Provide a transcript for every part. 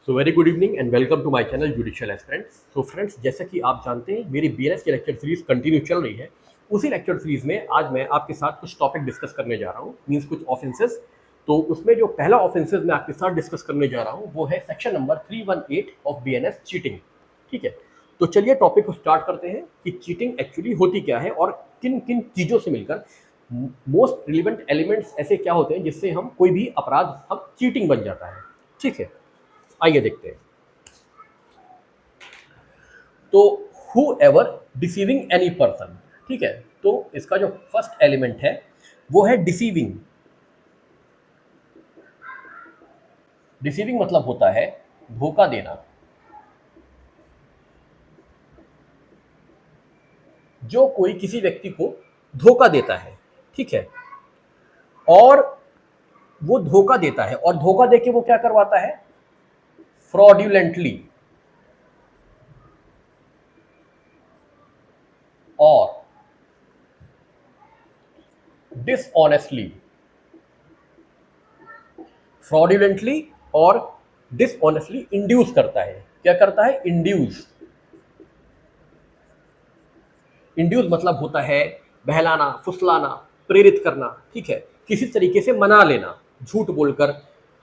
So very good evening and welcome to my channel judicial aspirants. So friends, जैसा कि आप जानते हैं मेरी बीएनएस की लेक्चर सीरीज कंटिन्यू चल रही है। उसी लेक्चर सीरीज में आज मैं आपके साथ कुछ टॉपिक डिस्कस करने जा रहा हूँ, मीन्स कुछ ऑफेंसेस। तो उसमें जो पहला ऑफेंसेस मैं आपके साथ डिस्कस करने जा रहा हूँ वो है section number 318 of BNS, cheating. ठीक है, तो चलिए टॉपिक को स्टार्ट करते हैं कि चीटिंग एक्चुअली होती क्या है और किन किन चीज़ों से मिलकर मोस्ट रिलेवेंट एलिमेंट्स ऐसे क्या होते हैं जिससे हम कोई भी अपराध हम चीटिंग बन जाता है। ठीक है, आइए देखते हैं। तो who ever deceiving any person, ठीक है, तो इसका जो फर्स्ट एलिमेंट है वो है डिसीविंग। डिसीविंग मतलब होता है धोखा देना। जो कोई किसी व्यक्ति को धोखा देता है, ठीक है, और वो धोखा देता है और धोखा देके वो क्या करवाता है, फ्रॉड्यूलेंटली और डिसऑनेस्टली। फ्रॉड्यूलेंटली और डिसऑनेस्टली इंड्यूस करता है। क्या करता है? इंड्यूस। इंड्यूस मतलब होता है बहलाना, फुसलाना, प्रेरित करना। ठीक है, किसी तरीके से मना लेना, झूठ बोलकर,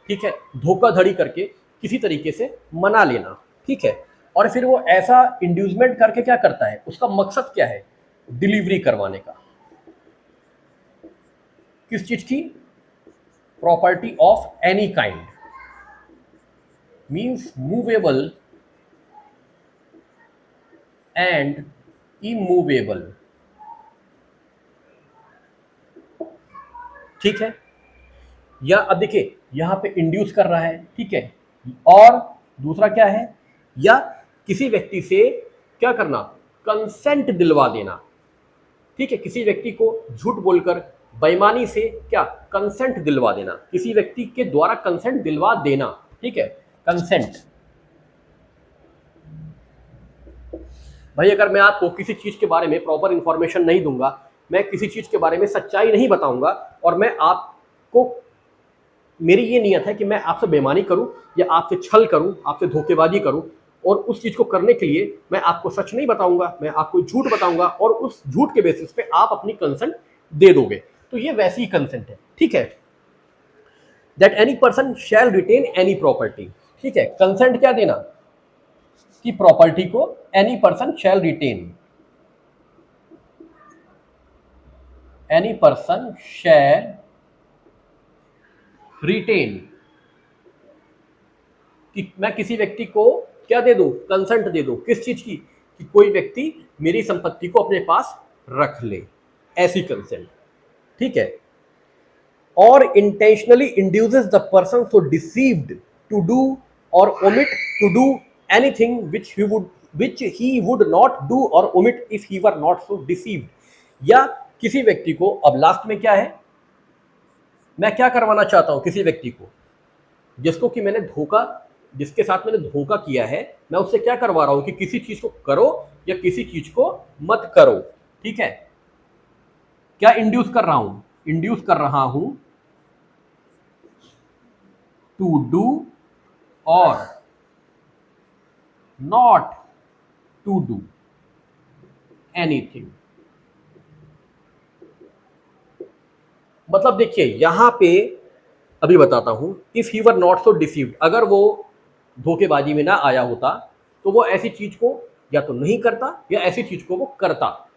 ठीक है, धोखाधड़ी करके किसी तरीके से मना लेना। ठीक है, और फिर वो ऐसा इंड्यूसमेंट करके क्या करता है, उसका मकसद क्या है, डिलीवरी करवाने का। किस चीज की? Property of any kind, means movable and immovable. ठीक है, या अब देखिए यहां पे इंड्यूस कर रहा है, ठीक है, और दूसरा क्या है, या किसी व्यक्ति से क्या करना, कंसेंट दिलवा देना। ठीक है, किसी व्यक्ति को झूठ बोलकर बेईमानी से क्या कंसेंट दिलवा देना, किसी व्यक्ति के द्वारा कंसेंट दिलवा देना। ठीक है, कंसेंट। भाई अगर मैं आपको किसी चीज के बारे में प्रॉपर इंफॉर्मेशन नहीं दूंगा, मैं किसी चीज के बारे में सच्चाई नहीं बताऊंगा और मैं आपको, मेरी ये नियत है कि मैं आपसे बेईमानी करूं या आपसे छल करूं, आपसे धोखेबाजी करूं, और उस चीज को करने के लिए मैं आपको सच नहीं बताऊंगा, मैं आपको झूठ बताऊंगा और उस झूठ के बेसिस पे आप अपनी कंसेंट दे दोगे, तो ये वैसी ही कंसेंट है। ठीक है, that any person shall retain any property. ठीक है, कंसेंट क्या देना कि प्रॉपर्टी को any person shall retain, any person shall retain, कि मैं किसी व्यक्ति को क्या दे दूं, कंसेंट दे दूं। किस चीज की? कि कोई व्यक्ति मेरी संपत्ति को अपने पास रख ले, ऐसी कंसेंट। ठीक है, और intentionally induces the person so deceived to do और omit to do anything which he would not do or omit if he were not so deceived। या किसी व्यक्ति को, अब लास्ट में क्या है, मैं क्या करवाना चाहता हूं किसी व्यक्ति को, जिसको कि मैंने धोखा, जिसके साथ मैंने धोखा किया है, मैं उससे क्या करवा रहा हूं कि किसी चीज को करो या किसी चीज को मत करो। ठीक है, क्या इंड्यूस कर रहा हूं? इंड्यूस कर रहा हूं टू डू और नॉट टू डू एनीथिंग। मतलब देखिए यहां पे अभी बताता हूं, if he were not so deceived, अगर वो धोखेबाजी में ना आया होता तो वो ऐसी चीज को या तो नहीं करता या ऐसी चीज को वो करता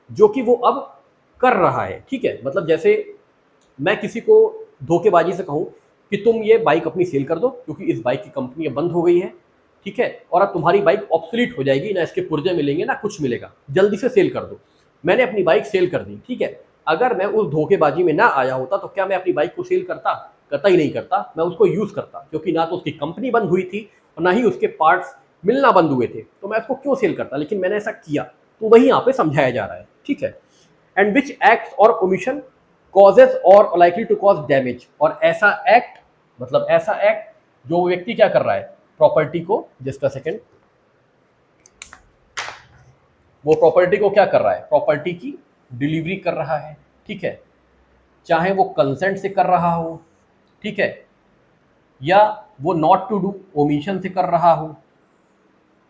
जो कि वो अब कर रहा है। ठीक है, मतलब जैसे मैं किसी को धोखेबाजी से कहूं कि तुम ये बाइक अपनी सेल कर दो क्योंकि इस बाइक की कंपनी अब बंद हो गई है, ठीक है, और अब तुम्हारी बाइक ऑब्सोलीट हो जाएगी, ना इसके पुर्जे मिलेंगे ना कुछ मिलेगा, जल्दी से सेल कर दो। मैंने अपनी बाइक सेल कर दी। ठीक है, अगर मैं उस धोखेबाजी में ना आया होता तो क्या मैं अपनी बाइक को सेल करता? करता ही नहीं करता, मैं उसको यूज करता, क्योंकि ना तो उसकी कंपनी बंद हुई थी और ना ही उसके पार्ट्स मिलना बंद हुए थे, तो मैं उसको क्यों सेल करता, लेकिन मैंने ऐसा किया। तो वही यहाँ पे समझाया जा रहा है। ठीक है, एंड विच एक्ट और ओमिशन कॉजेज और लाइकली टू कॉज डैमेज, और ऐसा एक्ट मतलब ऐसा एक्ट जो व्यक्ति क्या कर रहा है, प्रॉपर्टी को, जस्ट अ सेकेंड, वो प्रॉपर्टी को क्या कर रहा है, प्रॉपर्टी की डिलीवरी कर रहा है। ठीक है, चाहे वो कंसेंट से कर रहा हो, ठीक है, या वो नॉट टू डू ओमिशन से कर रहा हो,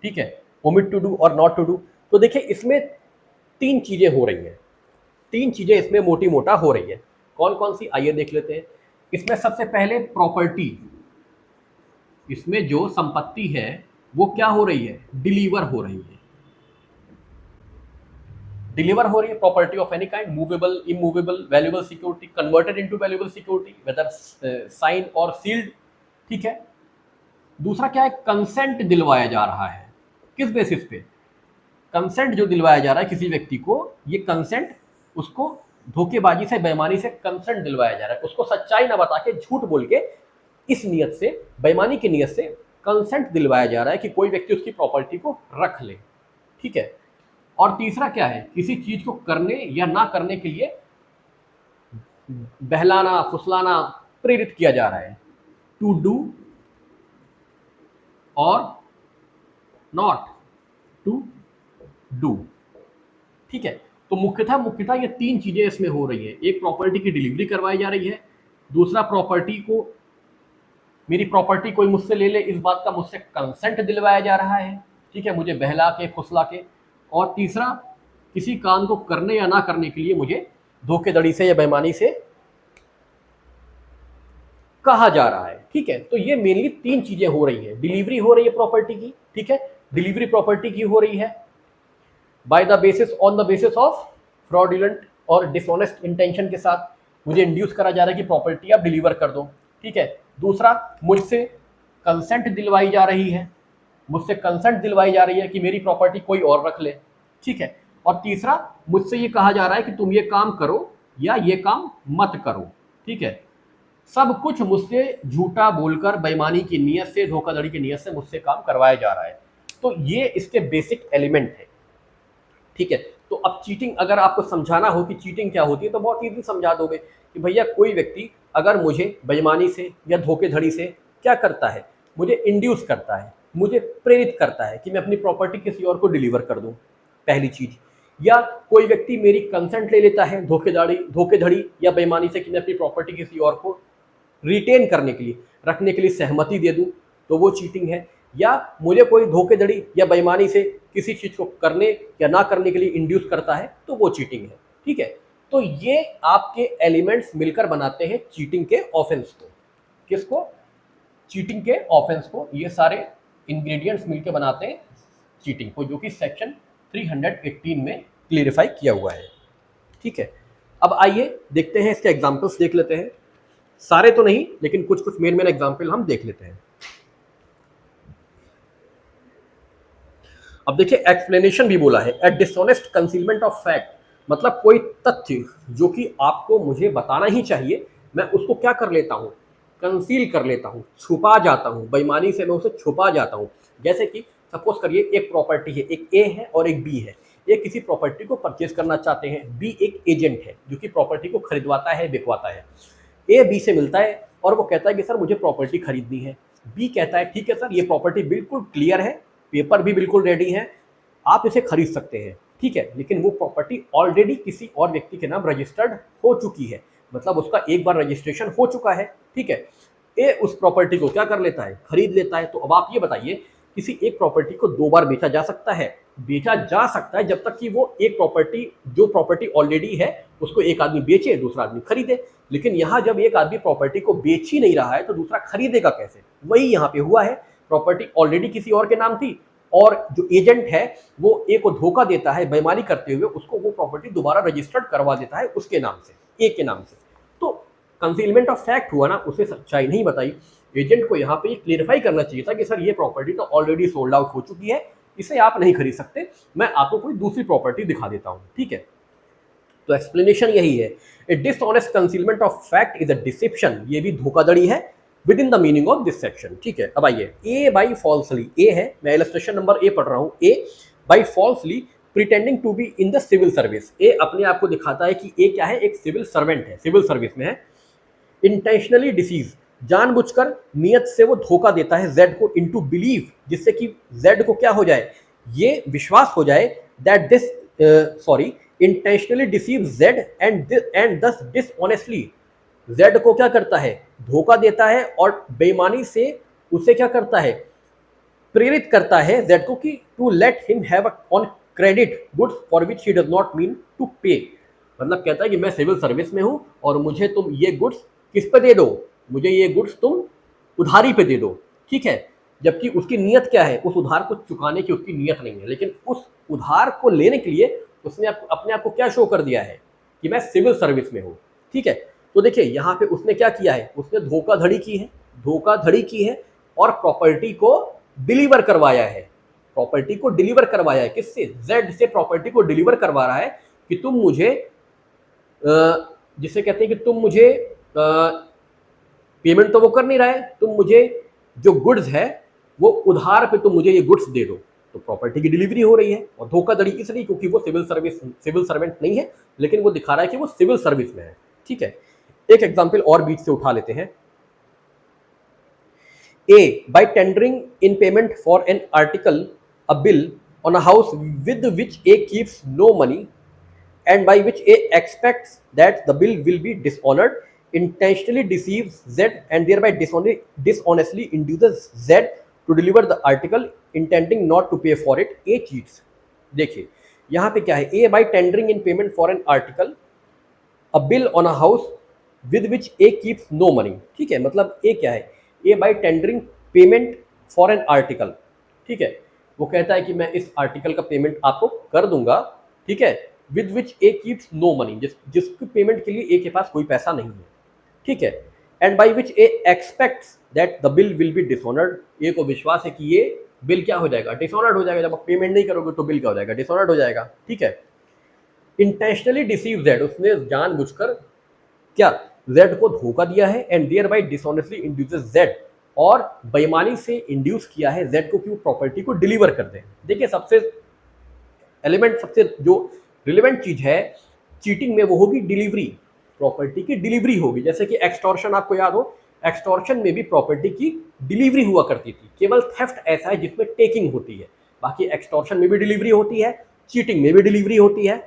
ठीक है, ओमिट टू डू और नॉट टू डू। तो देखिए इसमें तीन चीजें हो रही हैं, तीन चीजें इसमें मोटी मोटा हो रही है। कौन कौन सी, आइए देख लेते हैं। इसमें सबसे पहले प्रॉपर्टी, इसमें जो संपत्ति है वो क्या हो रही है, डिलीवर हो रही है, डिलीवर हो रही है। Property of any kind, movable, immovable, valuable security, converted into valuable security, whether sign और सील्ड, ठीक है। दूसरा क्या है, कंसेंट दिलवाया जा रहा है। किस बेसिस पे, कंसेंट जो दिलवाया जा रहा है किसी व्यक्ति को, ये कंसेंट उसको धोखेबाजी से, बेईमानी से कंसेंट दिलवाया जा रहा है, उसको सच्चाई ना बता के, झूठ बोल के, इस नियत से, बेईमानी की नियत से कंसेंट दिलवाया जा रहा है कि कोई व्यक्ति उसकी प्रॉपर्टी को रख ले, ठीक है। और तीसरा क्या है, किसी चीज को करने या ना करने के लिए बहलाना, फुसलाना, प्रेरित किया जा रहा है, टू डू और नॉट टू डू, ठीक है। तो मुख्यतः ये तीन चीजें इसमें हो रही है। एक, प्रॉपर्टी की डिलीवरी करवाई जा रही है। दूसरा, प्रॉपर्टी को, मेरी प्रॉपर्टी कोई मुझसे ले ले, इस बात का मुझसे कंसेंट दिलवाया जा रहा है, ठीक है, मुझे बहला के, फुसला के। और तीसरा, किसी काम को करने या ना करने के लिए मुझे धोखेधड़ी से या बेईमानी से कहा जा रहा है, ठीक है। तो ये मेनली तीन चीजें हो रही है। डिलीवरी हो रही है प्रॉपर्टी की, ठीक है, डिलीवरी प्रॉपर्टी की हो रही है by the basis, on the basis of fraudulent और डिसऑनेस्ट इंटेंशन के साथ मुझे इंड्यूस करा जा रहा है कि प्रॉपर्टी आप डिलीवर कर दो, ठीक है। दूसरा, मुझसे कंसेंट दिलवाई जा रही है, मुझसे कंसेंट दिलवाई जा रही है कि मेरी प्रॉपर्टी कोई और रख ले, ठीक है। और तीसरा, मुझसे ये कहा जा रहा है कि तुम ये काम करो या ये काम मत करो, ठीक है। सब कुछ मुझसे झूठा बोलकर, बेईमानी की नीयत से, धोखाधड़ी की नीयत से मुझसे काम करवाया जा रहा है। तो ये इसके बेसिक एलिमेंट है, ठीक है। तो अब चीटिंग अगर आपको समझाना हो कि चीटिंग क्या होती है तो बहुत ईजी समझा दोगे कि भैया कोई व्यक्ति अगर मुझे बेईमानी से या धोखेधड़ी से क्या करता है, मुझे इंड्यूस करता है, मुझे प्रेरित करता है कि मैं अपनी प्रॉपर्टी किसी और को डिलीवर कर दूं, पहली चीज। या कोई व्यक्ति मेरी कंसेंट ले लेता है धोखेधड़ी या बेईमानी से कि मैं अपनी प्रॉपर्टी किसी और को रिटेन करने के लिए, रखने के लिए सहमति दे दूं, तो वो चीटिंग है। या मुझे कोई धोखेधड़ी या बेईमानी से किसी चीज को करने या ना करने के लिए इंड्यूस करता है तो वो चीटिंग है, ठीक है। तो ये आपके एलिमेंट्स मिलकर बनाते हैं चीटिंग के ऑफेंस को। किसको, चीटिंग के ऑफेंस को। ये सारे इंग्रेडिएंट्स मिलकर बनाते हैं चीटिंग को, जो कि सेक्शन 318 में क्लियरिफाई किया हुआ है, ठीक है। अब आइए देखते हैं, इसके एग्जाम्पल्स देख लेते हैं। सारे तो नहीं, लेकिन कुछ कुछ मेन एग्जाम्पल हम देख लेते हैं। अब देखिए, एक्सप्लेनेशन भी बोला है, ए डिसऑनेस्ट कंसीलमेंट ऑफ फैक्ट, मतलब कोई तथ्य जो कि आपको मुझे बताना ही चाहिए, मैं उसको क्या कर लेता हूँ, कंसील कर लेता हूँ, छुपा जाता हूँ, बेईमानी से मैं उसे छुपा जाता हूँ। जैसे कि सपोज करिए एक प्रॉपर्टी है, एक ए है और एक बी है। ए किसी प्रॉपर्टी को परचेज करना चाहते हैं, बी एक एजेंट है जो कि प्रॉपर्टी को खरीदवाता है, बिकवाता है। ए बी से मिलता है और वो कहता है कि सर मुझे प्रॉपर्टी खरीदनी है। बी कहता है ठीक है सर, ये प्रॉपर्टी बिल्कुल क्लियर है, पेपर भी बिल्कुल रेडी है, आप इसे खरीद सकते हैं, ठीक है। लेकिन वो प्रॉपर्टी ऑलरेडी किसी और व्यक्ति के नाम रजिस्टर्ड हो चुकी है, मतलब उसका एक बार रजिस्ट्रेशन हो चुका है, ठीक है। ए उस प्रॉपर्टी को क्या कर लेता है, खरीद लेता है। तो अब आप ये बताइए, किसी एक प्रॉपर्टी को दो बार बेचा जा सकता है? बेचा जा सकता है जब तक कि वो एक प्रॉपर्टी, जो प्रॉपर्टी ऑलरेडी है उसको एक आदमी बेचे, दूसरा आदमी खरीदे। लेकिन यहाँ जब एक आदमी प्रॉपर्टी को बेच ही नहीं रहा है तो दूसरा खरीदेगा कैसे? वही यहाँ पे हुआ है, प्रॉपर्टी ऑलरेडी किसी और के नाम थी और जो एजेंट है वो ए को धोखा देता है, बेईमानी करते हुए उसको वो प्रॉपर्टी दोबारा रजिस्टर्ड करवा देता है उसके नाम से, ए के नाम से। तो कंसीलमेंट ऑफ फैक्ट हुआ ना, उसे सच्चाई नहीं बताई। एजेंट को यहाँ पे ये क्लियरिफाई करना चाहिए था कि सर ये प्रॉपर्टी तो ऑलरेडी सोल्ड आउट हो चुकी है, इसे आप नहीं खरीद सकते, मैं आपको कोई दूसरी प्रॉपर्टी दिखा देता हूँ, ठीक है। तो एक्सप्लेनेशन यही है, ए dishonest concealment of fact is a deception, ये भी धोखाधड़ी है with in the meaning of this section, ठीक है। अब आइए, ए बाई फॉल्सली, ए है, मैं इलस्ट्रेशन नंबर ए पढ़ रहा हूँ, A by falsely pretending to be in the civil service. A अपने आप को दिखाता है कि ए क्या है, एक सिविल सर्वेंट है, सिविल सर्विस में है। इंटेंशनली डिसीज, जानबूझकर नियत से वो धोखा देता है जेड को इनटू बिलीव, जिससे कि जेड को क्या हो जाए, ये विश्वास हो जाए that this intentionally deceive Z and दस डिसऑनेस्टली, जेड को क्या करता है, धोखा देता है और बेईमानी से उसे क्या करता है, प्रेरित करता है जेड को कि to let him have on credit goods for which he does not mean to pay. मतलब कहता है कि मैं सिविल सर्विस में हूं और मुझे तुम ये गुड्स किस पे दे दो, मुझे ये गुड्स तुम उधारी पे दे दो, ठीक है। जबकि उसकी नीयत क्या है, उस उधार को चुकाने की उसकी नीयत नहीं है, लेकिन उस उधार को लेने के लिए उसने अपने आप को क्या शो कर दिया है कि मैं सिविल सर्विस में हूँ, ठीक है। तो देखिए यहाँ पे उसने क्या किया है, उसने धोखाधड़ी की है, धोखाधड़ी की है और प्रॉपर्टी को डिलीवर करवाया है, प्रॉपर्टी को डिलीवर करवाया है। किससे, जेड से प्रॉपर्टी को डिलीवर करवा रहा है कि तुम मुझे जिसे कहते हैं कि तुम मुझे पेमेंट तो वो कर नहीं रहा है, तुम मुझे जो गुड्स है वो उधार पे तुम मुझे ये गुड्स दे दो, तो प्रॉपर्टी की डिलीवरी हो रही है। और धोखाधड़ी इसलिए क्योंकि वो सिविल सर्वेंट नहीं है, लेकिन वो दिखा रहा है कि वो सिविल सर्विस में है, ठीक है। एक एग्जांपल और बीच से उठा लेते हैं। A, by tendering in payment for an article, a bill on a house with which A keeps no money and by which A expects that the bill will be dishonored, intentionally deceives Z and thereby dishonestly induces Z to deliver the article intending not to pay for it. A cheats। देखिए यहाँ पे क्या है, A by tendering in payment for an article, a bill on a house with which A keeps no money, ठीक है। मतलब A क्या है, A by tendering payment for an article, ठीक है। वो कहता है कि मैं इस आर्टिकल का पेमेंट आपको कर दूंगा, ठीक है, with which A keeps no money, जिसकी पेमेंट के लिए ए के पास कोई पैसा नहीं है, ठीक है। And by which A expects that the bill will be dishonoured, A को विश्वास है कि ये बिल क्या हो जाएगा, डिसऑनर्ड हो जाएगा। जब आप पेमेंट नहीं करोगे तो बिल क्या हो जाएगा, डिसऑनर्ड हो जाएगा, ठीक है। इंटेंशनली डिसीव जेड, उसने जानबूझकर क्या, जेड को धोखा दिया है, and thereby dishonestly induces Z, और बेईमानी से इंड्यूस किया है जेड को कि वो प्रॉपर्टी को डिलीवर कर दे। देखिए सबसे एलिमेंट, सबसे जो रिलेवेंट चीज है चीटिंग में वो होगी डिलीवरी, प्रॉपर्टी की डिलीवरी होगी। जैसे कि एक्सटॉर्शन, आपको याद हो, एक्सटॉर्शन में भी प्रॉपर्टी की डिलीवरी हुआ करती थी। केवल थेफ्ट ऐसा है जिसमें टेकिंग होती है, बाकी एक्सटॉर्शन में भी डिलीवरी होती है, चीटिंग में भी डिलीवरी होती है,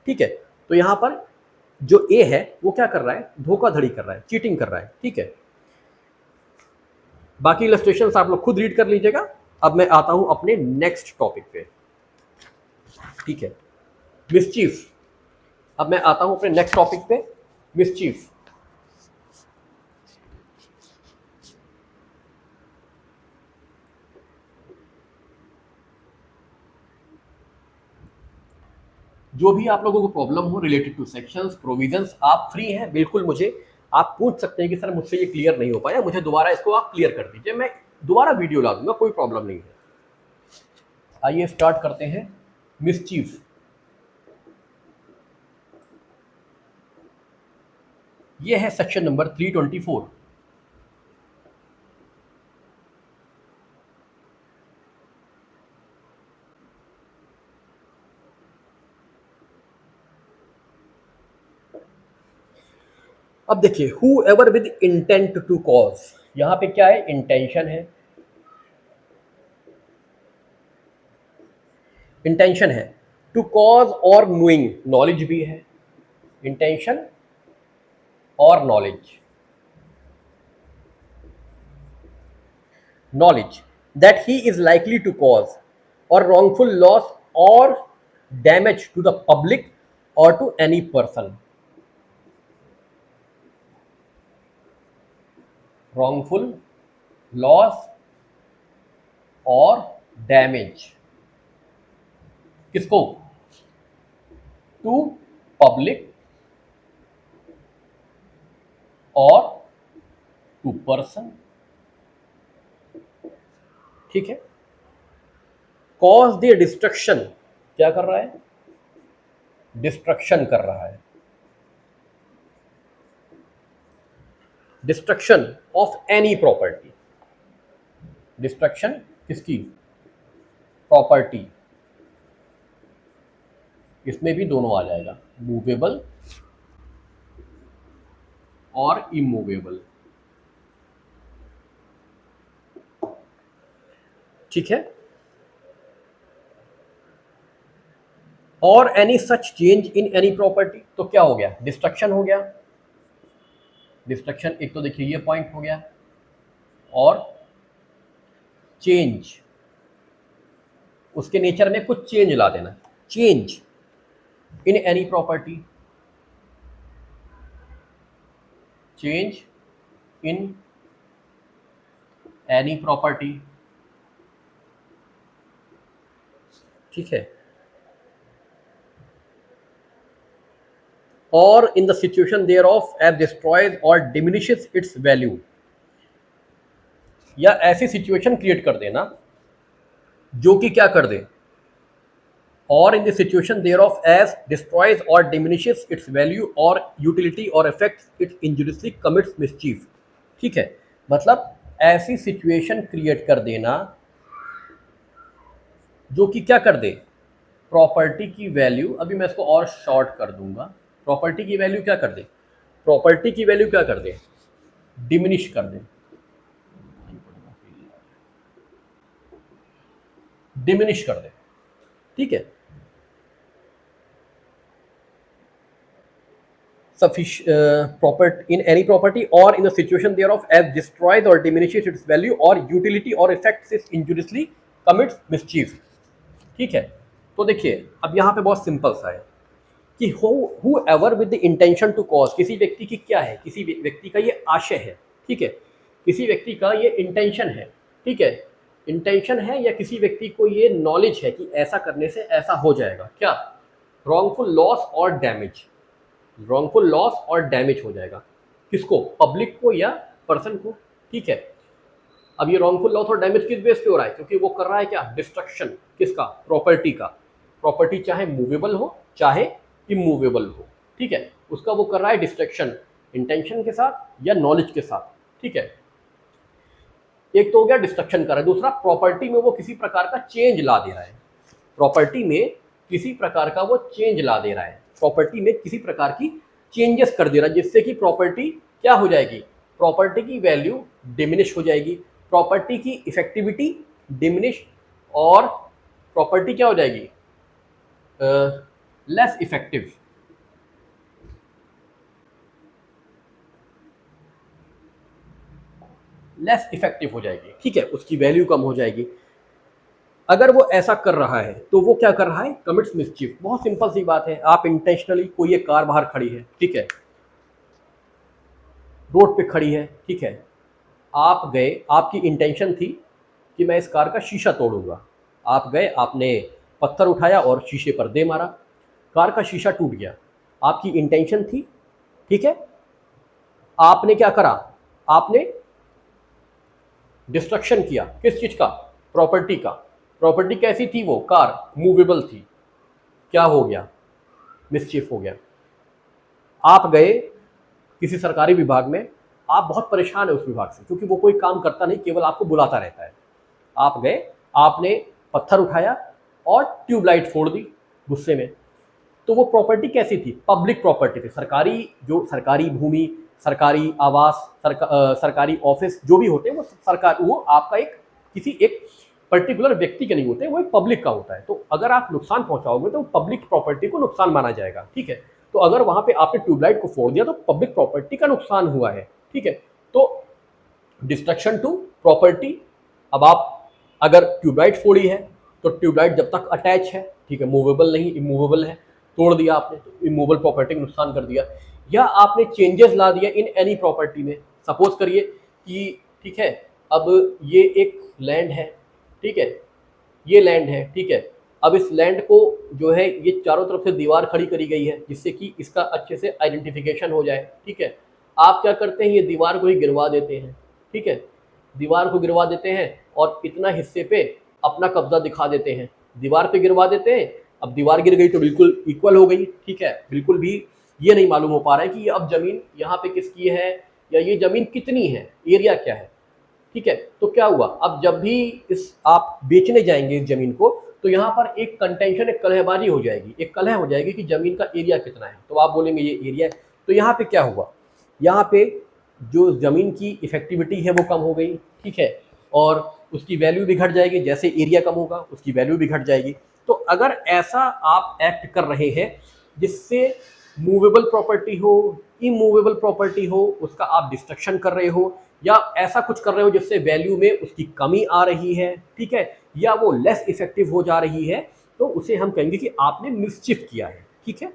ठीक है। तो यहां पर जो ए है वो क्या कर रहा है, धोखाधड़ी कर रहा है, चीटिंग कर रहा है, ठीक है। बाकी इलस्ट्रेशंस आप लोग खुद रीड कर लीजिएगा। अब मैं आता हूं अपने नेक्स्ट टॉपिक पे, ठीक है, मिसचीफ। अब मैं आता हूं अपने नेक्स्ट टॉपिक पे, मिसचीफ। जो भी आप लोगों को प्रॉब्लम हो रिलेटेड टू सेक्शंस, प्रोविजंस, आप फ्री हैं, बिल्कुल मुझे आप पूछ सकते हैं कि सर मुझसे ये क्लियर नहीं हो पाया, मुझे दोबारा इसको आप क्लियर कर दीजिए, मैं दोबारा वीडियो ला दूंगा, कोई प्रॉब्लम नहीं है। आइए स्टार्ट करते हैं। मिसचीफ, ये है सेक्शन नंबर 324। अब देखिए, whoever with intent to cause, यहां पे क्या है, इंटेंशन है, इंटेंशन है, टू कॉज और नोइंग, नॉलेज भी है, इंटेंशन और knowledge, knowledge that he is likely to cause or wrongful loss or damage to the public or to any person, wrongful loss और डैमेज किसको, टू पब्लिक और to person, ठीक है। Cause the destruction, क्या कर रहा है, डिस्ट्रक्शन कर रहा है, destruction of any property, destruction किसकी, प्रॉपर्टी, इसमें भी दोनों आ जाएगा, मूवेबल और इमूवेबल, ठीक है। और any such change in any property, तो क्या हो गया, डिस्ट्रक्शन हो गया, डिस्ट्रक्शन एक तो देखिए ये पॉइंट हो गया, और चेंज, उसके नेचर में कुछ चेंज ला देना, change in any property, change in any property, ठीक है, और in the situation thereof as destroys और डिमिनिशेस इट्स वैल्यू, या ऐसी सिचुएशन क्रिएट कर देना जो कि क्या कर दे, और in the situation thereof as destroys और डिमिनिशेस इट्स वैल्यू और यूटिलिटी और affects its injuriously commits mischief, ठीक है, मतलब ऐसी सिचुएशन क्रिएट कर देना जो कि क्या कर दे, प्रॉपर्टी की वैल्यू, अभी मैं इसको और शॉर्ट कर दूंगा, प्रॉपर्टी की वैल्यू क्या कर दे, प्रॉपर्टी की वैल्यू क्या कर दे, डिमिनिश कर दे, डिमिनिश कर दे, ठीक है, in any property or in the situation thereof as destroys or diminishes its value or utility or affects it injuriously commits mischief, ठीक है। तो देखिए अब यहाँ पे बहुत सिंपल सा है कि whoever with the intention to cause, किसी व्यक्ति की क्या है, किसी व्यक्ति का ये आशय है, ठीक है, किसी व्यक्ति का ये इंटेंशन है, ठीक है, इंटेंशन है, या किसी व्यक्ति को ये नॉलेज है कि ऐसा करने से ऐसा हो जाएगा, क्या, रॉन्गफुल लॉस और डैमेज, रॉन्गफुल लॉस और डैमेज हो जाएगा, किसको, पब्लिक को या पर्सन को, ठीक है। अब ये रॉन्गफुल लॉस और डैमेज किस बेस पे हो रहा है, क्योंकि वो कर रहा है क्या, डिस्ट्रक्शन किसका, प्रॉपर्टी का, प्रॉपर्टी चाहे मूवेबल हो चाहे इमूवेबल हो, ठीक है, उसका वो कर रहा है डिस्ट्रक्शन, इंटेंशन के साथ या नॉलेज के साथ, ठीक है। एक तो हो गया डिस्ट्रक्शन कर रहा है, दूसरा प्रॉपर्टी में वो किसी प्रकार का चेंज ला दे रहा है, प्रॉपर्टी में किसी प्रकार का वो चेंज ला दे रहा है, प्रॉपर्टी में किसी प्रकार की चेंजेस कर दे रहा है, जिससे कि प्रॉपर्टी क्या हो जाएगी, प्रॉपर्टी की वैल्यू डिमिनिश हो जाएगी, प्रॉपर्टी की इफेक्टिविटी डिमिनिश, और प्रॉपर्टी क्या हो जाएगी, लेस इफेक्टिव, लेस इफेक्टिव हो जाएगी, ठीक है, उसकी वैल्यू कम हो जाएगी। अगर वो ऐसा कर रहा है तो वो क्या कर रहा है, कमिट्स मिसचीफ। बहुत सिंपल सी बात है, आप इंटेंशनली, कोई एक कार बाहर खड़ी है, ठीक है, रोड पे खड़ी है, ठीक है, आप गए, आपकी इंटेंशन थी कि मैं इस कार का शीशा तोड़ूंगा, आप गए, आपने पत्थर उठाया और शीशे पर दे मारा, कार का शीशा टूट गया, आपकी इंटेंशन थी, ठीक है, आपने क्या करा, आपने डिस्ट्रक्शन किया, किस चीज का, प्रॉपर्टी का, प्रॉपर्टी कैसी थी, वो कार मूवेबल थी, क्या हो गया, मिसचीफ हो गया। आप गए किसी सरकारी विभाग में, आप बहुत परेशान है उस विभाग से, क्योंकि वो कोई काम करता नहीं, केवल आपको बुलाता रहता है, आप गए, आपने पत्थर उठाया और ट्यूबलाइट फोड़ दी गुस्से में, तो वो प्रॉपर्टी कैसी थी, पब्लिक प्रॉपर्टी थी, सरकारी, जो सरकारी भूमि, सरकारी आवास, सरकारी ऑफिस जो भी होते हैं वो सरकार, वो आपका एक किसी एक पर्टिकुलर व्यक्ति के नहीं होते, वो एक पब्लिक का होता है। तो अगर आप नुकसान पहुंचाओगे तो पब्लिक प्रॉपर्टी को नुकसान माना जाएगा, ठीक है। तो अगर वहां पे आपने ट्यूबलाइट को फोड़ दिया तो पब्लिक प्रॉपर्टी का नुकसान हुआ है, ठीक है। तो डिस्ट्रक्शन टू प्रॉपर्टी। अब आप अगर ट्यूबलाइट फोड़ी है तो ट्यूबलाइट जब तक अटैच है, ठीक है, मूवेबल नहीं, इमूवेबल है, तोड़ दिया आपने तो इमूवेबल प्रॉपर्टी को नुकसान कर दिया। या आपने चेंजेस ला दिया इन एनी प्रॉपर्टी में, सपोज करिए कि ठीक है, अब ये एक लैंड है, ठीक है, ये लैंड है, ठीक है, अब इस लैंड को जो है ये चारों तरफ से दीवार खड़ी करी गई है जिससे कि इसका अच्छे से आइडेंटिफिकेशन हो जाए, ठीक है। आप क्या करते हैं, ये दीवार को ही गिरवा देते हैं, ठीक है, दीवार को गिरवा देते हैं और इतना हिस्से पे अपना कब्जा दिखा देते हैं, दीवार पे गिरवा देते हैं। अब दीवार गिर गई तो बिल्कुल इक्वल हो गई, ठीक है, बिल्कुल भी ये नहीं मालूम हो पा रहा है कि ये अब जमीन यहाँ पे किसकी है या ये जमीन कितनी है, एरिया क्या है, ठीक है। तो क्या हुआ, अब जब भी इस आप बेचने जाएंगे इस जमीन को तो यहाँ पर एक कंटेंशन, एक कलहबाजी हो जाएगी, एक कलह हो जाएगी कि जमीन का एरिया कितना है, तो आप बोलेंगे ये एरिया है। तो यहाँ पे क्या हुआ, यहाँ पे जो ज़मीन की इफेक्टिविटी है वो कम हो गई, ठीक है, और उसकी वैल्यू भी घट जाएगी, जैसे एरिया कम होगा उसकी वैल्यू भी घट जाएगी। तो अगर ऐसा आप एक्ट कर रहे हैं जिससे मूवेबल प्रॉपर्टी हो, इमूवेबल प्रॉपर्टी हो, उसका आप डिस्ट्रक्शन कर रहे हो, या ऐसा कुछ कर रहे हो जिससे वैल्यू में उसकी कमी आ रही है, ठीक है, या वो लेस इफेक्टिव हो जा रही है, तो उसे हम कहेंगे कि आपने मिसचिफ किया है, ठीक है।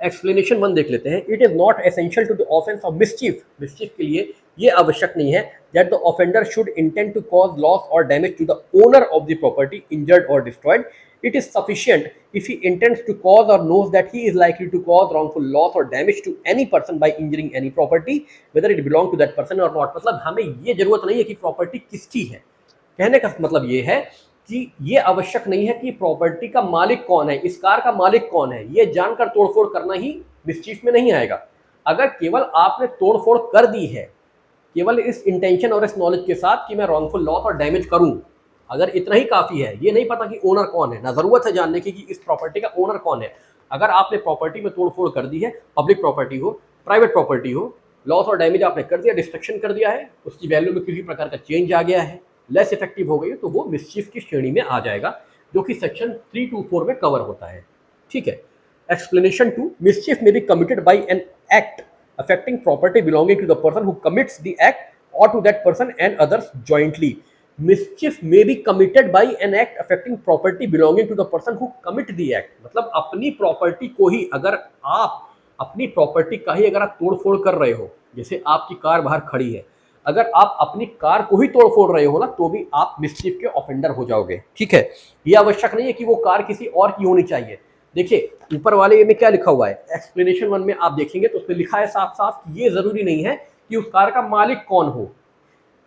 एक्सप्लेनेशन 1 देख लेते हैं। It is not essential to the offence of mischief, mischief के लिए ये आवश्यक नहीं है that the offender should intend to cause loss और damage to the owner of the property injured और destroyed. It is sufficient if he intends to cause or knows that he is likely to cause wrongful loss or damage to any person by injuring any property, whether it belong to that person or not। मतलब हमें ये जरूरत नहीं है कि property किसकी है। कहने का मतलब ये है कि ये आवश्यक नहीं है कि प्रॉपर्टी का मालिक कौन है, इस कार का मालिक कौन है, ये जानकर तोड़फोड़ करना ही मिसचीफ में नहीं आएगा। अगर केवल आपने तोड़फोड़ कर दी है केवल इस इंटेंशन और इस नॉलेज के साथ कि मैं रॉन्गफुल लॉस और डैमेज करूं, अगर इतना ही काफ़ी है, ये नहीं पता कि ओनर कौन है, ना ज़रूरत है जानने की कि इस प्रॉपर्टी का ओनर कौन है, अगर आपने प्रॉपर्टी में तोड़फोड़ कर दी है, पब्लिक प्रॉपर्टी हो, प्राइवेट प्रॉपर्टी हो, लॉस और डैमेज आपने कर दिया, डिस्ट्रक्शन कर दिया है, उसकी वैल्यू में किसी प्रकार का चेंज आ गया है, लेस इफेक्टिव हो गई है, तो वो मिसचीफ की श्रेणी में आ जाएगा, जो कि सेक्शन 324 में कवर होता है, ठीक है। Explanation 2, mischief may be committed by an act affecting property belonging to the person who commits the act or to that person and others jointly। Mischief may be committed by an act affecting property belonging to the person who commit the act। मतलब अपनी property को ही, अगर आप अपनी property का ही अगर आप तोड़फोड़ कर रहे हो, जैसे आपकी कार बाहर खड़ी है, अगर आप अपनी कार को ही तोड़फोड़ रहे हो ना, तो भी आप मिसचीफ के ऑफेंडर हो जाओगे, ठीक है। ये आवश्यक नहीं है कि वो कार किसी और की होनी चाहिए। देखिए ऊपर वाले में क्या लिखा हुआ है, एक्सप्लेनेशन 1 में आप देखेंगे तो उसमें लिखा है साफ साफ कि ये जरूरी नहीं है कि उस कार का मालिक कौन हो।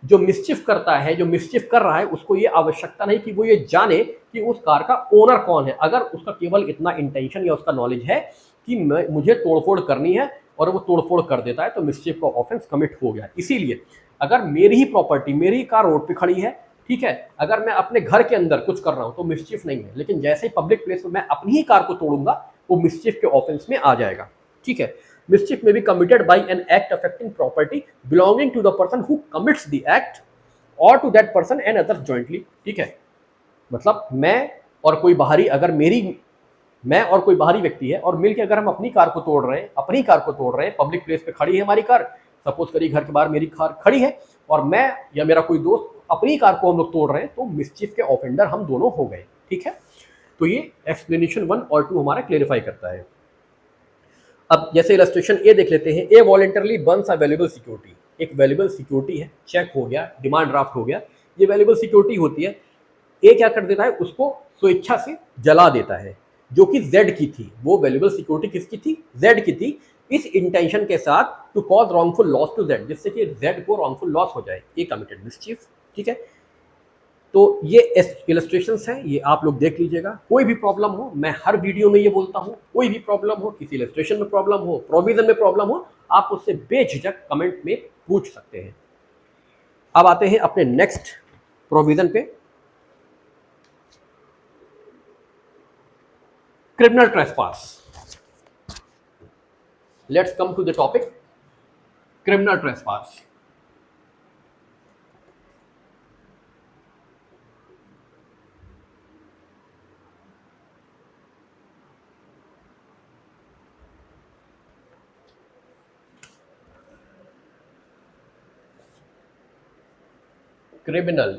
जो मिसचिफ करता है, जो मिसचिफ कर रहा है, उसको ये आवश्यकता नहीं कि वो ये जाने कि उस कार का ओनर कौन है। अगर उसका केवल इतना इंटेंशन या उसका नॉलेज है कि मुझे तोड़फोड़ करनी है और वो तोड़फोड़ कर देता है, तो मिसचिफ का ऑफेंस कमिट हो गया। इसीलिए अगर मेरी ही प्रॉपर्टी, मेरी ही कार रोड पे खड़ी है, ठीक है, अगर मैं अपने घर के अंदर कुछ कर रहा हूं तो मिसचीफ नहीं है, लेकिन जैसे ही पब्लिक प्लेस में मैं अपनी ही कार को तोड़ूंगा, वो मिसचीफ के ऑफेंस में आ जाएगा, ठीक है। Mischief may be committed by an act affecting property belonging to the person who commits the act और to that person and others jointly, ठीक है। मतलब मैं और कोई बाहरी, अगर मैं और कोई बाहरी व्यक्ति है और मिलकर अगर हम अपनी कार को तोड़ रहे हैं, अपनी कार को तोड़ रहे हैं, पब्लिक प्लेस पे खड़ी है हमारी कार, सपोज करिए घर के बाहर मेरी कार खड़ी है और मैं या मेरा कोई दोस्त अपनी कार को हम लोग तोड़ रहे हैं, तो मिसचीफ के ऑफेंडर हम दोनों हो गए, ठीक है। तो ये एक्सप्लेनेशन 1 और 2 हमारा क्लेरिफाई करता है। अब जैसे इलस्ट्रेशन ए देख लेते हैं। A voluntarily burns a valuable security, एक वैल्यूएबल सिक्योरिटी है, चेक हो गया, डिमांड ड्राफ्ट हो गया, ये वैल्यूएबल सिक्योरिटी होती है। ए क्या कर देता है, उसको स्वेच्छा से जला देता है, जो कि जेड की थी। वो वैल्यूएबल सिक्योरिटी किसकी थी, जेड की थी, इस इंटेंशन के साथ to cause wrongful loss to Z, जिससे कि जेड को रॉन्गफुल लॉस हो जाए। ए कमिटेड मिसचीफ, ठीक है। तो ये इलस्ट्रेशंस हैं, ये आप लोग देख लीजिएगा। कोई भी प्रॉब्लम हो, मैं हर वीडियो में ये बोलता हूँ, कोई भी प्रॉब्लम हो, किसी इलस्ट्रेशन में प्रॉब्लम हो, प्रोविजन में प्रॉब्लम हो, आप उससे बेझिझक कमेंट में पूछ सकते हैं। अब आते हैं अपने नेक्स्ट प्रोविजन पे, criminal trespass. Let's come to the topic criminal trespass. Criminal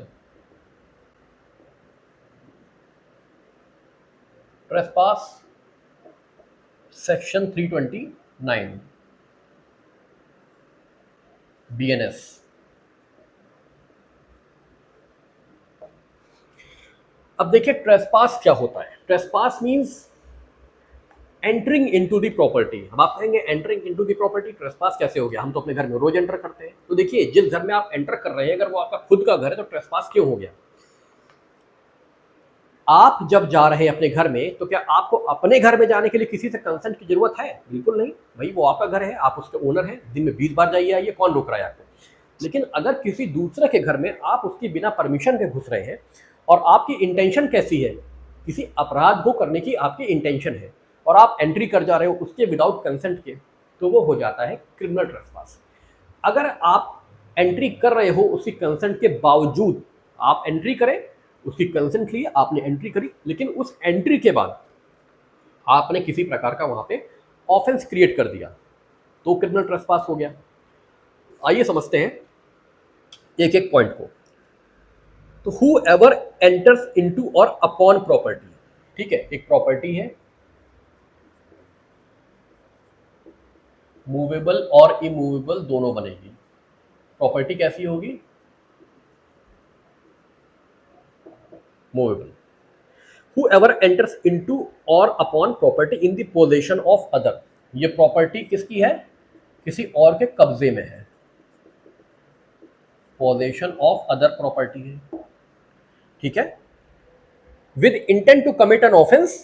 trespass section 329 BNS। अब देखिए ट्रेसपास क्या होता है। Trespass means entering into the property. अब आप कहेंगे entering into the property trespass कैसे हो गया, हम तो अपने घर में रोज एंटर करते हैं। तो देखिए जिस घर में आप एंटर कर रहे हैं, अगर वो आपका खुद का घर है, तो ट्रेसपास क्यों हो गया। आप जब जा रहे हैं अपने घर में, तो क्या आपको अपने घर में जाने के लिए किसी से कंसेंट की जरूरत है, बिल्कुल नहीं भाई, वो आपका घर है, आप उसके ओनर हैं, दिन में 20 बार जाइए आइए, कौन रोक रहा है आपको। लेकिन अगर किसी दूसरे के घर में आप उसकी बिना परमिशन के घुस रहे हैं और आपकी इंटेंशन कैसी है, किसी अपराध को करने की आपकी इंटेंशन है और आप एंट्री कर जा रहे हो उसके विदाउट कंसेंट के, तो वो हो जाता है क्रिमिनल ट्रेसपास। अगर आप एंट्री कर रहे हो उसकी कंसेंट के बावजूद, आप एंट्री करें, उसकी कंसेंट लिए, आपने एंट्री करी, लेकिन उस एंट्री के बाद आपने किसी प्रकार का वहां पे ऑफेंस क्रिएट कर दिया, तो क्रिमिनल ट्रेसपास हो गया। आइए समझते हैं एक एक पॉइंट को। तो हु एवर एंटर्स इनटू और अपॉन प्रॉपर्टी, ठीक है, एक प्रॉपर्टी है, मूवेबल और इमूवेबल दोनों बनेगी। प्रॉपर्टी कैसी होगी? Movable. Whoever enters into or upon property in the possession of other, ये प्रॉपर्टी किसकी है? किसी और के कब्जे में है, पोजेशन ऑफ अदर प्रॉपर्टी है, ठीक है। With intent to commit an offence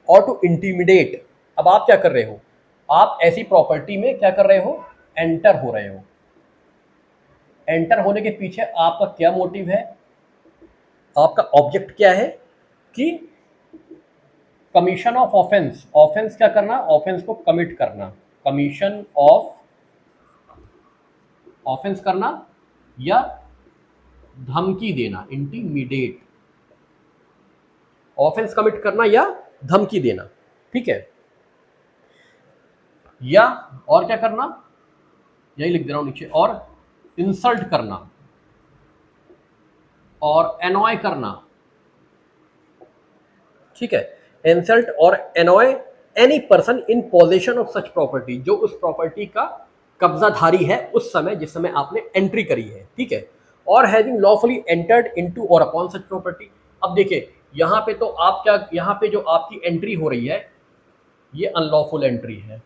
और टू इंटीमिडेट। अब आप क्या कर रहे हो? आप ऐसी प्रॉपर्टी में क्या कर रहे हो? एंटर हो रहे हो। एंटर होने के पीछे आपका क्या मोटिव है? आपका ऑब्जेक्ट क्या है? कि कमीशन ऑफ ऑफेंस, ऑफेंस क्या करना? ऑफेंस को कमिट करना, कमीशन ऑफ ऑफेंस करना या धमकी देना, इंटीमिडेट, ऑफेंस कमिट करना या धमकी देना, ठीक है। या और क्या करना, यही लिख दे रहा हूं नीचे, और इंसल्ट करना और एनॉय करना, ठीक है। इंसल्ट और annoy any person in possession of such property, जो उस प्रॉपर्टी का कब्जाधारी है उस समय जिस समय आपने एंट्री करी है, ठीक है। और हैविंग लॉफुली एंटर्ड इनटू और अपॉन सच प्रॉपर्टी। अब देखिए यहां पे तो आप क्या, यहां पे जो आपकी एंट्री हो रही है ये अनलॉफुल एंट्री है,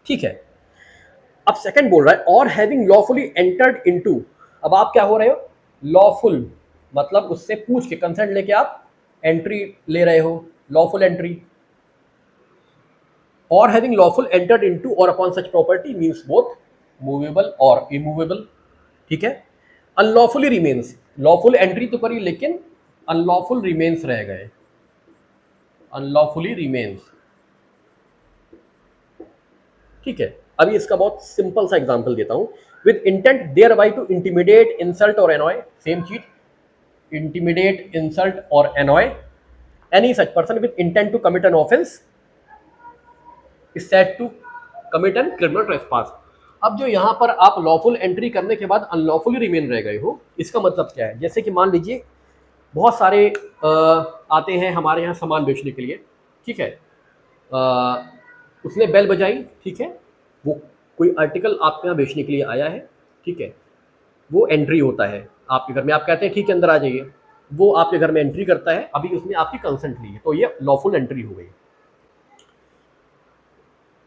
ठीक है। अब सेकंड बोल रहा है और हैविंग लॉफुली एंटर्ड इनटू। अब आप क्या हो रहे हो? लॉफुल, मतलब उससे पूछ के कंसेंट लेके आप एंट्री ले रहे हो, लॉफुल एंट्री। और हैविंग लॉफुल एंटर्ड इनटू और अपॉन सच प्रॉपर्टी मींस बोथ मूवेबल और इमूवेबल, ठीक है। अनलॉफुली रिमेन्स, लॉफुल एंट्री तो करी लेकिन अनलॉफुल रिमेन्स रह गए, अनलॉफुली रिमेन्स, ठीक है। अभी इसका बहुत सिंपल सा एग्जांपल देता हूं। With intent thereby to intimidate, insult और एनॉय, सेम चीज, इंटीमिडेट, इंसल्ट और annoy any such person with intent to commit an offence is said to commit an criminal trespass. अब जो यहां पर आप लॉफुल एंट्री करने के बाद अनलॉफुली रिमेन रह गए हो, इसका मतलब क्या है? जैसे कि मान लीजिए बहुत सारे आते हैं हमारे यहाँ सामान बेचने के लिए, ठीक है। उसने बेल बजाई, ठीक है, वो कोई आर्टिकल आपके यहाँ बेचने के लिए आया है, ठीक है। वो एंट्री होता है आपके घर में, आप कहते हैं ठीक है अंदर आ जाइए, वो आपके घर में एंट्री करता है, अभी उसने आपकी कंसेंट ली है, तो ये लॉफुल एंट्री हो गई।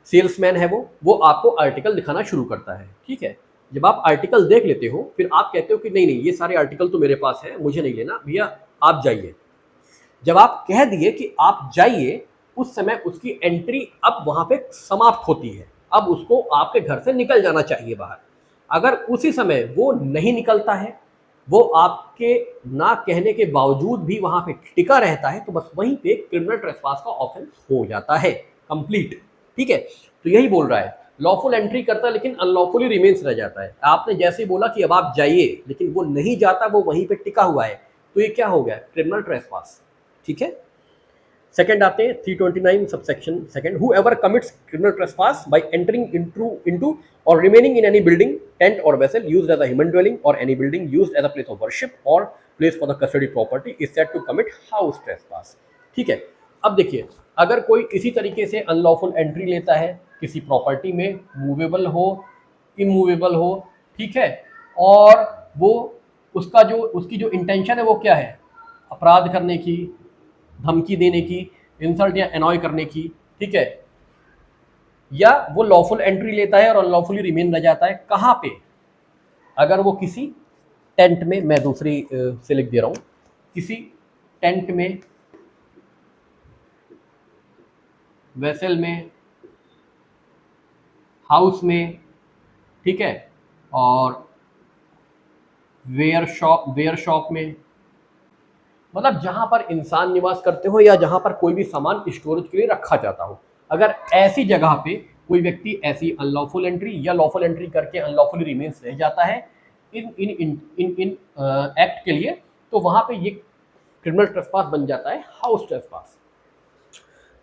सेल्समैन है वो आपको आर्टिकल दिखाना शुरू करता है, ठीक है। जब आप आर्टिकल देख लेते हो फिर आप कहते हो कि नहीं नहीं ये सारे आर्टिकल तो मेरे पास है, मुझे नहीं लेना, भैया आप जाइए। जब आप कह दिए कि आप जाइए, उस समय उसकी एंट्री अब वहां पे समाप्त होती है, अब उसको आपके घर से निकल जाना चाहिए बाहर। अगर उसी समय वो नहीं निकलता है, वो आपके ना कहने के बावजूद भी वहां पे टिका रहता है, तो बस वहीं पे क्रिमिनल ट्रेसपास का ऑफेंस हो जाता है कंप्लीट, ठीक है। तो यही बोल रहा है, लॉफुल एंट्री करता है लेकिन अनलॉफुली रिमेन्स रह जाता है। आपने जैसे ही बोला कि अब आप जाइए, लेकिन वो नहीं जाता, वो वहीं पे टिका हुआ है, तो ये क्या हो गया? क्रिमिनल ट्रेसपास, ठीक है। सेकंड आते हैं 329 subsection second, whoever commits criminal trespass by entering into or remaining in any building, tent or vessel used as a human dwelling or any building used as a place of worship or place for the custody property is said to commit house trespass, ठीक है। अब देखिए अगर कोई इसी तरीके से unlawful entry लेता है किसी प्रॉपर्टी में, मूवेबल हो इमूवेबल हो, ठीक है, और वो उसकी जो इंटेंशन है वो क्या है? अपराध करने की, धमकी देने की, इंसल्ट या एनॉय करने की, ठीक है। या वो लॉफुल एंट्री लेता है और अनलॉफुली रिमेन रह जाता है, कहां पे? अगर वो किसी टेंट में, मैं दूसरी से लिख दे रहा हूं, किसी टेंट में, वेसल में, हाउस में, ठीक है, और वेयर शॉप में, मतलब जहां पर इंसान निवास करते हो या जहां पर कोई भी सामान स्टोरेज के लिए रखा जाता हो, अगर ऐसी जगह पे कोई व्यक्ति ऐसी अनलॉफुल एंट्री या लॉफुल एंट्री करके अनलॉफुली रिमेन्स रह जाता है इन इन इन इन इन एक्ट के लिए, तो वहां पे ये क्रिमिनल ट्रेसपास बन जाता है हाउस ट्रेसपास।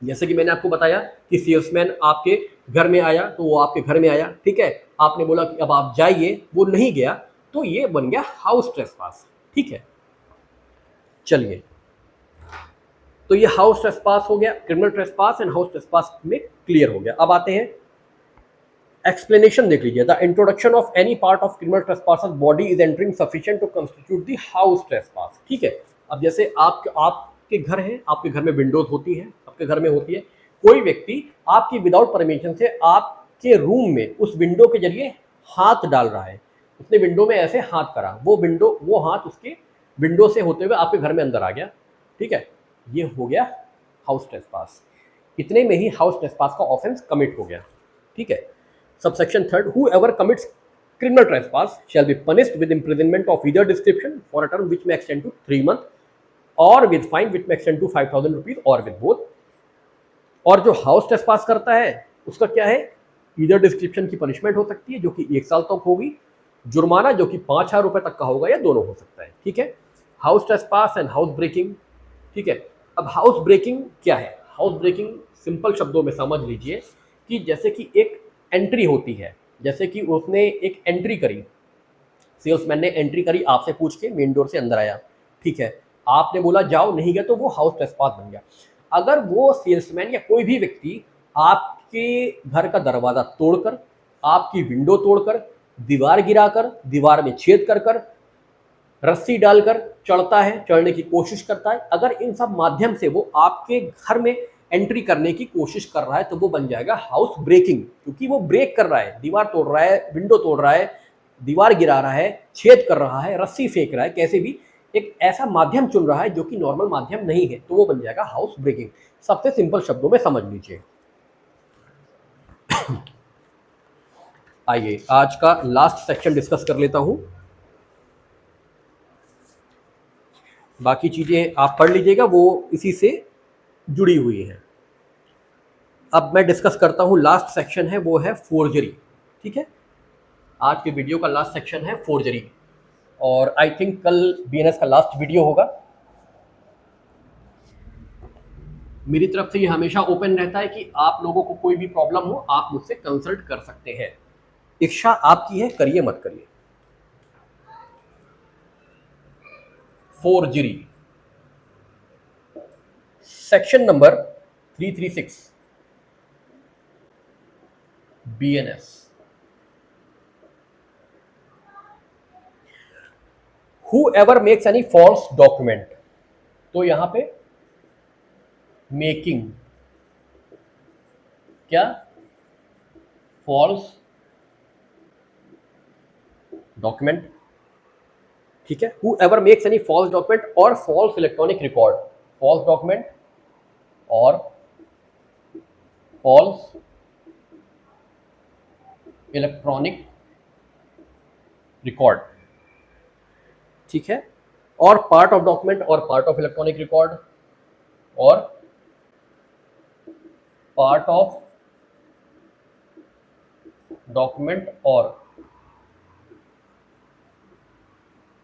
जैसे कि मैंने आपको बताया कि सेल्समैन आपके घर में आया, तो वो आपके घर में आया, ठीक है, आपने बोला कि अब आप जाइए, वो नहीं गया, तो ये बन गया हाउस ट्रेसपास, ठीक है। चलिए, तो ये हाउस ट्रेसपास हो गया, criminal trespass and house trespass में क्लियर हो गया। अब आते हैं एक्सप्लेनेशन, देख लीजिए। The introduction of any part of criminal trespasser's body is entering sufficient to constitute the house trespass, ठीक है। अब जैसे आपके घर है, आपके घर में विंडोज होती है, आपके घर में होती है, कोई व्यक्ति आपकी विदाउट परमिशन से आपके रूम में उस विंडो के जरिए हाथ डाल रहा है, उसने विंडो में ऐसे हाथ करा, वो हाथ उसके विंडो से होते हुए आपके घर में अंदर आ गया, ठीक है, ये हो गया हाउस ट्रेसपास। इतने में ही हाउस ट्रेसपास का ऑफेंस कमिट हो गया, ठीक है। Subsection 3, whoever commits criminal trespass shall be punished with imprisonment of either description for a term which may extend to 3 months or with fine which may extend to 5,000 rupees or with both। और जो house trespass करता है उसका क्या है, either description की punishment हो सकती है जो कि 1 साल तक होगी, जुर्माना जो कि 5,000 रुपए तक का होगा, या दोनों हो सकता है, ठीक है। House trespass and house breaking, ठीक है। अब हाउस ब्रेकिंग क्या है? हाउस ब्रेकिंग सिंपल शब्दों में समझ लीजिए कि जैसे कि एक एंट्री होती है, जैसे कि उसने एक एंट्री करी, सेल्समैन ने एंट्री करी आपसे पूछ के, मेन डोर से अंदर आया, ठीक है, आपने बोला जाओ, नहीं गया, तो वो हाउस ट्रेसपास बन गया। अगर वो सेल्समैन या कोई भी व्यक्ति आपके घर का दरवाजा तोड़कर, आपकी विंडो तोड़कर, दीवार गिराकर, दीवार में छेद कर कर, रस्सी डालकर चढ़ता है, चढ़ने की कोशिश करता है, अगर इन सब माध्यम से वो आपके घर में एंट्री करने की कोशिश कर रहा है, तो वो बन जाएगा हाउस ब्रेकिंग, क्योंकि वो ब्रेक कर रहा है, दीवार तोड़ रहा है, विंडो तोड़ रहा है, दीवार गिरा रहा है, छेद कर रहा है, रस्सी फेंक रहा है, कैसे भी एक ऐसा माध्यम चुन रहा है जो कि नॉर्मल माध्यम नहीं है, तो वो बन जाएगा हाउस ब्रेकिंग। सबसे सिंपल शब्दों में समझ लीजिए। आइए आज का लास्ट सेक्शन डिस्कस कर लेता हूं, बाकी चीजें आप पढ़ लीजिएगा, वो इसी से जुड़ी हुई है। अब मैं डिस्कस करता हूं, लास्ट सेक्शन है वो है फोर्जरी, ठीक है। आज के वीडियो का लास्ट सेक्शन है फोर्जरी, और आई थिंक कल बीएनएस का लास्ट वीडियो होगा। मेरी तरफ से ये हमेशा ओपन रहता है कि आप लोगों को कोई भी प्रॉब्लम हो आप मुझसे कंसल्ट कर सकते हैं, इच्छा आपकी है, करिए मत करिए। Forgery section number 336 BNS. Whoever makes any false document, तो यहां पे मेकिंग क्या, फॉल्स डॉक्यूमेंट, ठीक है। Whoever makes any false document or false electronic record, false document और false electronic record, ठीक है, और पार्ट ऑफ डॉक्यूमेंट और पार्ट ऑफ इलेक्ट्रॉनिक रिकॉर्ड और पार्ट ऑफ डॉक्यूमेंट और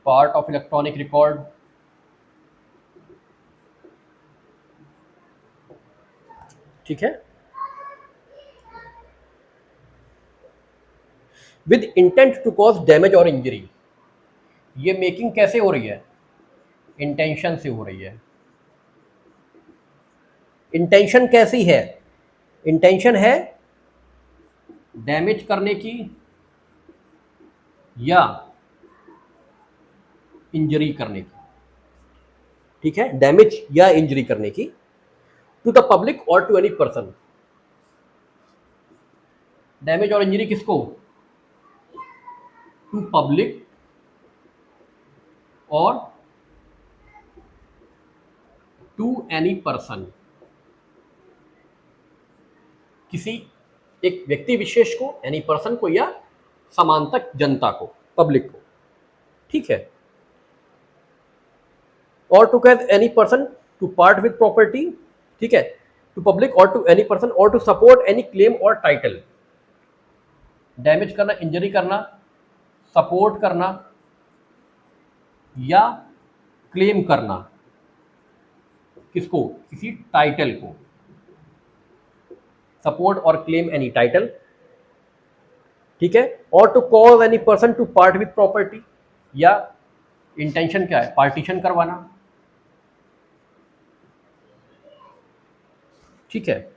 पार्ट ऑफ इलेक्ट्रॉनिक रिकॉर्ड, ठीक है, with intent to cause damage और इंजरी। ये मेकिंग कैसे हो रही है? इंटेंशन से हो रही है। इंटेंशन कैसी है? इंटेंशन है डैमेज करने की या इंजरी करने की, ठीक है, डैमेज या इंजरी करने की, टू द पब्लिक और टू एनी पर्सन। डैमेज और इंजरी किसको? टू पब्लिक और टू एनी पर्सन, किसी एक व्यक्ति विशेष को, एनी पर्सन को, या समांतक जनता को, पब्लिक को, ठीक है। और to cause any person to part with property, ठीक है, टू पब्लिक और टू एनी पर्सन और टू सपोर्ट एनी क्लेम और टाइटल। डैमेज करना, इंजरी करना, सपोर्ट करना या क्लेम करना, किसको? किसी टाइटल को, सपोर्ट और क्लेम एनी टाइटल, ठीक है, और to cause any person to part with property, या इंटेंशन क्या है, पार्टीशन करवाना, ठीक है,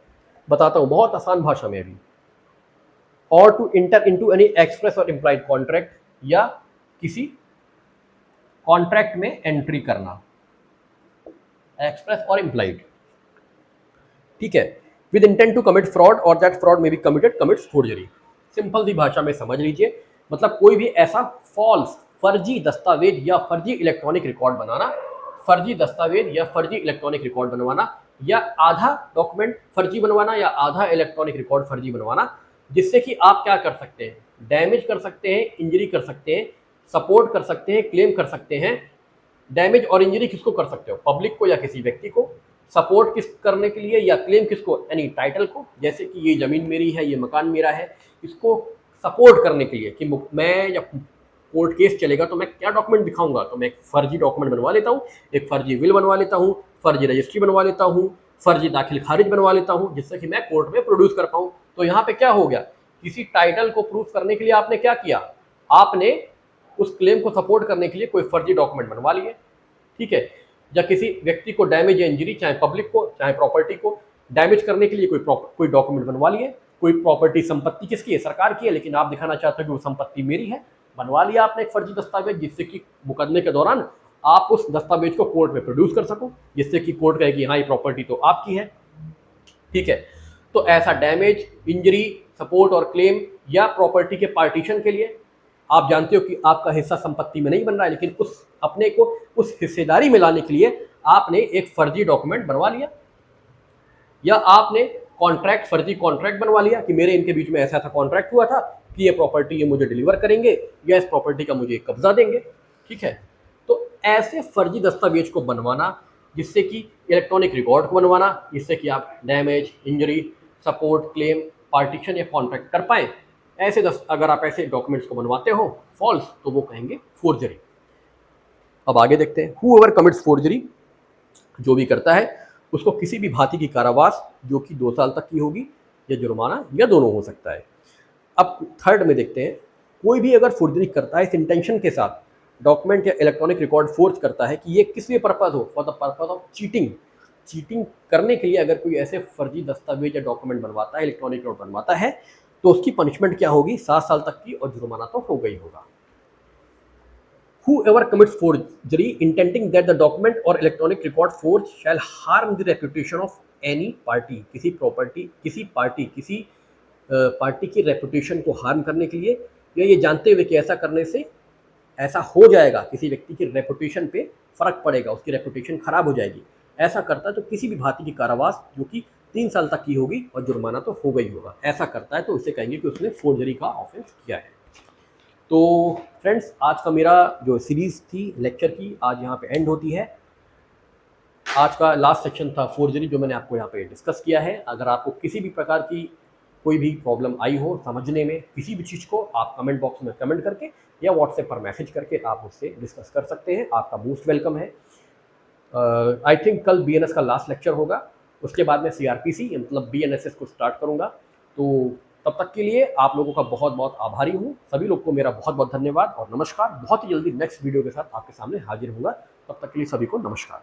बताता हूं बहुत आसान भाषा में अभी, और to enter into any express और इम्प्लाइड कॉन्ट्रैक्ट, या किसी कॉन्ट्रैक्ट में एंट्री करना, एक्सप्रेस और इम्प्लाइड, ठीक है, with intent to commit fraud और that fraud may be committed commits forgery. Simple सी भाषा में समझ लीजिए, मतलब कोई भी ऐसा फॉल्स, फर्जी दस्तावेज या फर्जी इलेक्ट्रॉनिक रिकॉर्ड बनाना, फर्जी दस्तावेज या फर्जी इलेक्ट्रॉनिक रिकॉर्ड बनवाना, या आधा डॉक्यूमेंट फर्जी बनवाना या आधा इलेक्ट्रॉनिक रिकॉर्ड फर्जी बनवाना, जिससे कि आप क्या कर सकते हैं, डैमेज कर सकते हैं, इंजरी कर सकते हैं, सपोर्ट कर सकते हैं, क्लेम कर सकते हैं। डैमेज और इंजरी किसको कर सकते हो, पब्लिक को या किसी व्यक्ति को, सपोर्ट किस करने के लिए या क्लेम किसको, यानी टाइटल को, जैसे कि ये ज़मीन मेरी है, ये मकान मेरा है, इसको सपोर्ट करने के लिए कि मैं जब कोर्ट केस चलेगा तो मैं क्या डॉक्यूमेंट दिखाऊंगा, तो मैं एक फर्जी डॉक्यूमेंट बनवा लेता हूँ, एक फर्जी विल बनवा लेता हूँ, फर्जी रजिस्ट्री बनवा लेता हूँ, फर्जी दाखिल खारिज बनवा लेता हूँ, जिससे कि मैं कोर्ट में प्रोड्यूस कर पाऊँ। तो यहाँ पे क्या हो गया, किसी टाइटल को प्रूफ करने के लिए आपने क्या किया, आपने उस क्लेम को सपोर्ट करने के लिए कोई फर्जी डॉक्यूमेंट बनवा लिए, ठीक है, या किसी व्यक्ति को डैमेज या इंजरी, चाहे पब्लिक को चाहे प्रॉपर्टी को डैमेज करने के लिए कोई डॉक्यूमेंट बनवा लिए, कोई प्रॉपर्टी संपत्ति किसकी है, सरकार की है, लेकिन आप दिखाना चाहते हो कि वो संपत्ति मेरी है, बनवा लिया आपने एक फर्जी दस्तावेज, जिससे कि मुकदमे के दौरान आप उस दस्तावेज को कोर्ट में प्रोड्यूस कर सको, जिससे कि कोर्ट कहे कि हाँ ये प्रॉपर्टी तो आपकी है, ठीक है। तो ऐसा डैमेज, इंजरी, सपोर्ट और क्लेम या प्रॉपर्टी के पार्टीशन के लिए आप जानते हो कि आपका हिस्सा संपत्ति में नहीं बन रहा है, लेकिन उस अपने को उस हिस्सेदारी में लाने के लिए आपने एक फर्जी डॉक्यूमेंट बनवा लिया, या आपने कॉन्ट्रैक्ट, फर्जी कॉन्ट्रैक्ट बनवा लिया कि मेरे इनके बीच में ऐसा ऐसा कॉन्ट्रैक्ट हुआ था कि ये प्रॉपर्टी ये मुझे डिलीवर करेंगे या इस प्रॉपर्टी का मुझे कब्जा देंगे, ठीक है। तो ऐसे फर्जी दस्तावेज को बनवाना, जिससे कि इलेक्ट्रॉनिक रिकॉर्ड को बनवाना, जिससे कि आप damage, injury, support, claim, partition या कॉन्ट्रैक्ट कर पाए, ऐसे अगर आप ऐसे डॉक्यूमेंट्स को बनवाते हो फॉल्स, तो वो कहेंगे फोर्जरी। अब आगे देखते हैं, हु एवर कमिट्स फोर्जरी, जो भी करता है उसको किसी भी भांति की कारावास जो कि 2 साल तक की होगी, या जुर्माना, या दोनों हो सकता है। अब थर्ड में देखते हैं, कोई भी अगर फोर्जरी करता है इस इंटेंशन के साथ, डॉक्यूमेंट या इलेक्ट्रॉनिक रिकॉर्ड फोर्ज करता है कि ये किस लिए पर्पज हो, for the purpose of cheating, cheating करने के लिए अगर कोई ऐसे फर्जी दस्तावेज या डॉक्यूमेंट बनवाता है, इलेक्ट्रॉनिक रिकॉर्ड बनवाता है, तो उसकी पनिशमेंट क्या होगी, 7 साल तक की, और जुर्माना तो हो गई होगा। Whoever commits forgery intending that the document or electronic record forged shall harm the reputation of any party, किसी प्रॉपर्टी, किसी पार्टी की रेपुटेशन को हार्म करने के लिए, या ये जानते हुए कि ऐसा करने से ऐसा हो जाएगा, किसी व्यक्ति की रेपुटेशन पे फर्क पड़ेगा, उसकी रेपुटेशन खराब हो जाएगी, ऐसा करता है तो किसी भी भांति की कारावास जो कि 3 साल तक की होगी और जुर्माना तो हो गई होगा, ऐसा करता है तो इसे कहेंगे कि उसने फोर्जरी का ऑफेंस किया है। तो फ्रेंड्स, आज का मेरा जो सीरीज़ थी लेक्चर की, आज यहाँ पे एंड होती है। आज का लास्ट सेक्शन था फोर्जरी, जो मैंने आपको यहाँ पे डिस्कस किया है। अगर आपको किसी भी प्रकार की कोई भी प्रॉब्लम आई हो समझने में किसी भी चीज़ को, आप कमेंट बॉक्स में कमेंट करके या व्हाट्सएप पर मैसेज करके आप मुझसे डिस्कस कर सकते हैं। आपका मोस्ट वेलकम है। आई थिंक कल BNS का लास्ट लेक्चर होगा, उसके बाद मैं CRPC मतलब BNSS को स्टार्ट करूँगा। तो तब तक के लिए आप लोगों का बहुत बहुत आभारी हूँ। सभी लोग को मेरा बहुत बहुत धन्यवाद और नमस्कार। बहुत ही जल्दी नेक्स्ट वीडियो के साथ आपके सामने हाजिर होऊंगा। तब तक के लिए सभी को नमस्कार।